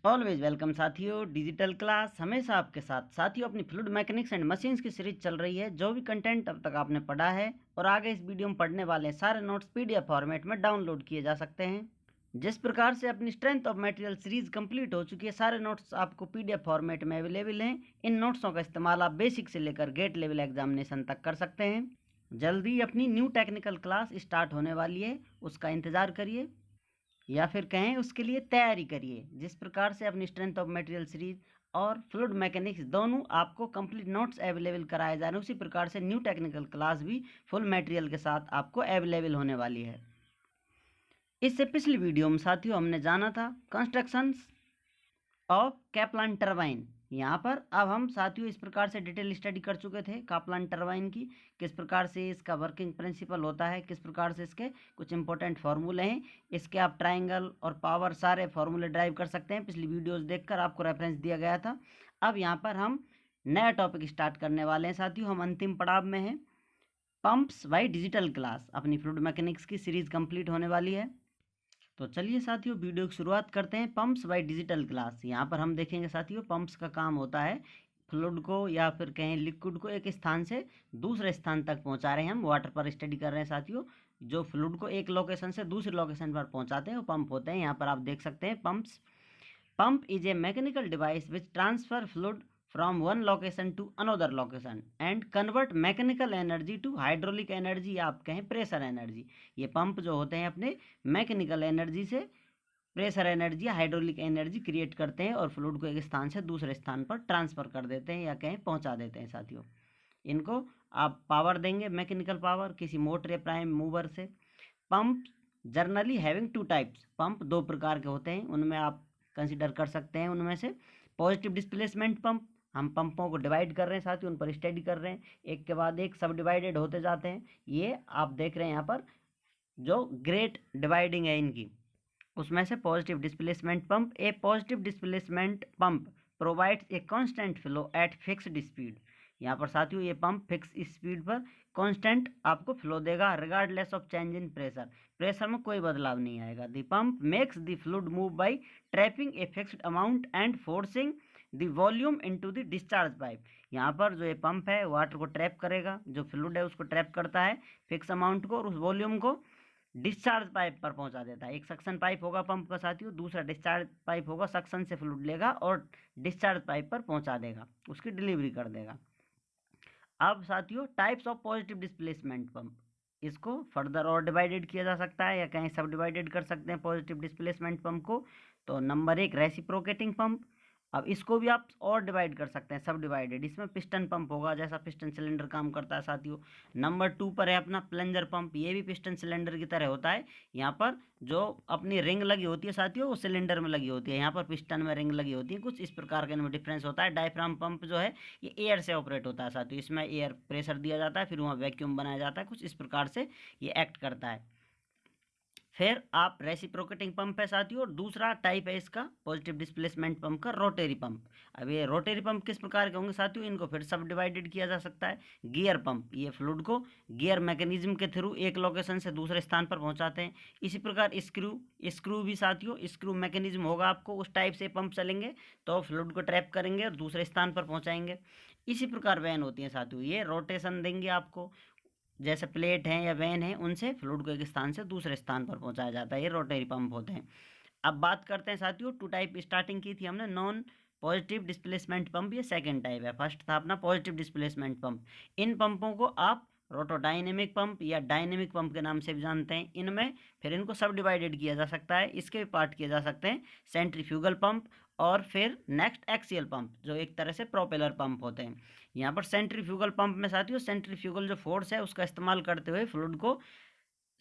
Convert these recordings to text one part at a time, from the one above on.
Always welcome साथियों, digital class हमेशा आपके साथ। साथियों, अपनी फ्लूइड मैकेनिक्स एंड मशीन्स की सीरीज चल रही है। जो भी कंटेंट अब तक आपने पढ़ा है और आगे इस वीडियो में पढ़ने वाले सारे नोट्स पीडीएफ फॉर्मेट में डाउनलोड किए जा सकते हैं। जिस प्रकार से अपनी strength of material series complete हो चुकी है, सारे नोट्स आपको पीडीएफ फॉर्मेट में अवेलेबल हैं। इन नोट्सों का इस्तेमाल आप बेसिक से लेकर गेट लेवल एग्जामिनेशन तक कर सकते हैं। जल्दी अपनी न्यू टेक्निकल क्लास स्टार्ट होने वाली है, उसका इंतज़ार करिए या फिर कहें उसके लिए तैयारी करिए। जिस प्रकार से अपनी स्ट्रेंथ ऑफ मटेरियल सीरीज और फ्लूइड मैकेनिक्स दोनों आपको कंप्लीट नोट्स अवेलेबल कराए जा रहे हैं, उसी प्रकार से न्यू टेक्निकल क्लास भी फुल मटेरियल के साथ आपको अवेलेबल होने वाली है। इससे पिछली वीडियो में साथियों हमने जाना था कंस्ट्रक्शंस ऑफ कैप्लान टरबाइन। यहाँ पर अब हम साथियों इस प्रकार से डिटेल स्टडी कर चुके थे कैप्लान टरबाइन की, किस प्रकार से इसका वर्किंग प्रिंसिपल होता है, किस प्रकार से इसके कुछ इंपॉर्टेंट फार्मूले हैं। इसके आप ट्रायंगल और पावर सारे फार्मूले ड्राइव कर सकते हैं। पिछली वीडियोस देखकर आपको रेफरेंस दिया गया था। अब यहाँ पर हम नया टॉपिक स्टार्ट करने वाले हैं साथियों। हम अंतिम पड़ाव में हैं, पंप्स बाय डिजिटल क्लास। अपनी फ्लूइड मैकेनिक्स की सीरीज कंप्लीट होने वाली है। तो चलिए साथियों वीडियो की शुरुआत करते हैं। Pumps by digital class. यहाँ पर हम देखेंगे साथियों, पंप्स का काम होता है फ्लूइड को या फिर कहें लिक्विड को एक स्थान से दूसरे स्थान तक पहुँचा रहे हैं। हम वाटर पर स्टडी कर रहे हैं साथियों। जो फ्लूइड को एक लोकेशन से दूसरी लोकेशन पर पहुँचाते हैं वो पंप होते हैं। यहाँ पर आप देख सकते हैं pumps. Pump is a mechanical device which transfer fluid from one location to another location and convert mechanical energy to hydraulic energy या आप कहें प्रेशर एनर्जी। ये पंप जो होते हैं अपने मैकेनिकल एनर्जी से प्रेशर एनर्जी या हाइड्रोलिक एनर्जी क्रिएट करते हैं और फ्लूइड को एक स्थान से दूसरे स्थान पर ट्रांसफ़र कर देते हैं या कहें पहुंचा देते हैं साथियों। इनको आप पावर देंगे, मैकेनिकल पावर किसी मोटर या प्राइम मूवर से। Pump generally having two types. Pump दो प्रकार के होते हैं, उनमें आप कंसिडर कर सकते हैं। उनमें से पॉजिटिव डिस्प्लेसमेंट पंप, हम पंपों को डिवाइड कर रहे हैं साथियों, उन पर स्टडी कर रहे हैं, एक के बाद एक सब डिवाइडेड होते जाते हैं। ये आप देख रहे हैं यहाँ पर जो ग्रेट डिवाइडिंग है इनकी, उसमें से positive displacement pump. A positive displacement pump provides a constant flow at fixed speed. यहाँ पर साथियों ये पंप फिक्स स्पीड पर कांस्टेंट आपको फ्लो देगा regardless of change in pressure. Pressure में कोई बदलाव नहीं आएगा। The pump makes the fluid move by trapping a fixed amount and forcing the volume into the discharge pipe. यहाँ पर जो ये पंप है वाटर को ट्रैप करेगा, जो फ्लूइड है उसको ट्रैप करता है फिक्स अमाउंट को, और उस वॉल्यूम को डिस्चार्ज पाइप पर पहुंचा देता है। एक सक्शन पाइप होगा पंप का साथियों, दूसरा डिस्चार्ज पाइप होगा। सक्शन से फ्लूइड लेगा और डिस्चार्ज पाइप पर पहुंचा देगा, उसकी डिलीवरी कर देगा। अब साथियों types of positive displacement pump, इसको फर्दर और डिवाइडेड किया जा सकता है या कहीं सब डिवाइडेड कर सकते हैं पॉजिटिव डिस्प्लेसमेंट पंप को। तो नंबर एक रेसिप्रोकेटिंग पंप। अब इसको भी आप और डिवाइड कर सकते हैं सब डिवाइडेड। इसमें पिस्टन पंप होगा, जैसा पिस्टन सिलेंडर काम करता है साथियों। नंबर टू पर है अपना प्लंजर पंप, ये भी पिस्टन सिलेंडर की तरह होता है। यहाँ पर जो अपनी रिंग लगी होती है साथियों वो सिलेंडर में लगी होती है, यहाँ पर पिस्टन में रिंग लगी होती है। कुछ इस प्रकार का इनमें डिफरेंस होता है। डायफ्राम पंप जो है ये एयर से ऑपरेट होता है साथियों, इसमें एयर प्रेशर दिया जाता है, फिर वहाँ वैक्यूम बनाया जाता है। कुछ इस प्रकार से ये एक्ट करता है। फिर आप रेसिप्रोकेटिंग पंप है साथियों, और दूसरा टाइप है इसका पॉजिटिव डिस्प्लेसमेंट पंप का रोटरी पंप। अब ये रोटरी पंप किस प्रकार के होंगे साथियों, इनको फिर सब डिवाइडेड किया जा सकता है। गियर पंप, ये फ्लूइड को गियर मैकेनिज्म के थ्रू एक लोकेशन से दूसरे स्थान पर पहुंचाते हैं। इसी प्रकार स्क्रू भी साथियों, स्क्रू मैकेनिज्म होगा आपको, उस टाइप से पंप चलेंगे तो फ्लूइड को ट्रैप करेंगे और दूसरे स्थान पर पहुँचाएंगे। इसी प्रकार वैन होती है साथियों, ये रोटेशन देंगे आपको, जैसे प्लेट हैं या वैन है, उनसे फ्लूइड को एक स्थान से दूसरे स्थान पर पहुंचाया जाता है। ये रोटरी पंप होते हैं। अब बात करते हैं साथियों, टू टाइप स्टार्टिंग की थी हमने, नॉन पॉजिटिव डिस्प्लेसमेंट पंप, ये सेकंड टाइप है। फर्स्ट था अपना पॉजिटिव डिस्प्लेसमेंट पंप। इन पंपों को आप रोटोडायनेमिक पंप या डायनेमिक पंप के नाम से भी जानते हैं। इनमें फिर इनको सब डिवाइडेड किया जा सकता है, इसके भी पार्ट किए जा सकते हैं। सेंट्रीफ्यूगल पंप और फिर नेक्स्ट एक्सियल पंप, जो एक तरह से प्रोपेलर पंप होते हैं। यहाँ पर सेंट्रीफ्यूगल पंप में साथियों सेंट्रीफ्यूगल जो फोर्स है उसका इस्तेमाल करते हुए फ्लूइड को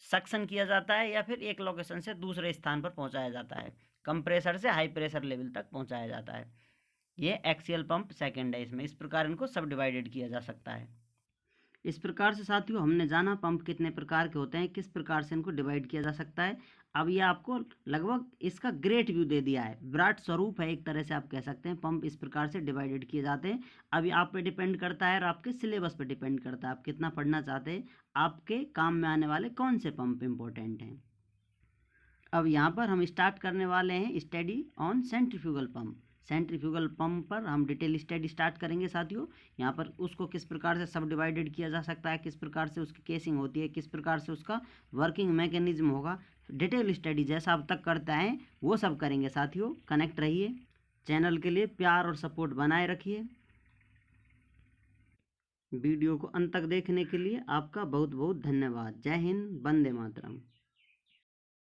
सक्शन किया जाता है या फिर एक लोकेशन से दूसरे स्थान पर पहुंचाया जाता है। कम प्रेशर से हाई प्रेशर लेवल तक पहुंचाया जाता है। ये एक्सियल पंप सेकंड है इसमें। इस प्रकार इनको सब डिवाइडेड किया जा सकता है। इस प्रकार से साथियों हमने जाना पंप कितने प्रकार के होते हैं, किस प्रकार से इनको डिवाइड किया जा सकता है। अब ये आपको लगभग इसका ग्रेट व्यू दे दिया है, विराट स्वरूप है एक तरह से आप कह सकते हैं। पंप इस प्रकार से डिवाइडेड किए जाते हैं। अब ये आप पे डिपेंड करता है और आपके सिलेबस पे डिपेंड करता है, आप कितना पढ़ना चाहते हैं, आपके काम में आने वाले कौन से पंप इंपॉर्टेंट हैं। अब यहाँ पर हम स्टार्ट करने वाले हैं study on centrifugal pump. Centrifugal pump पर हम डिटेल स्टडी स्टार्ट करेंगे साथियों। यहाँ पर उसको किस प्रकार से सब डिवाइडेड किया जा सकता है, किस प्रकार से उसकी केसिंग होती है, किस प्रकार से उसका वर्किंग मैकेनिज्म होगा, डिटेल स्टडी जैसा अब तक करता है वो सब करेंगे साथियों। कनेक्ट रहिए, चैनल के लिए प्यार और सपोर्ट बनाए रखिए। वीडियो को अंत तक देखने के लिए आपका बहुत बहुत धन्यवाद। जय हिंद, वंदे मातरम।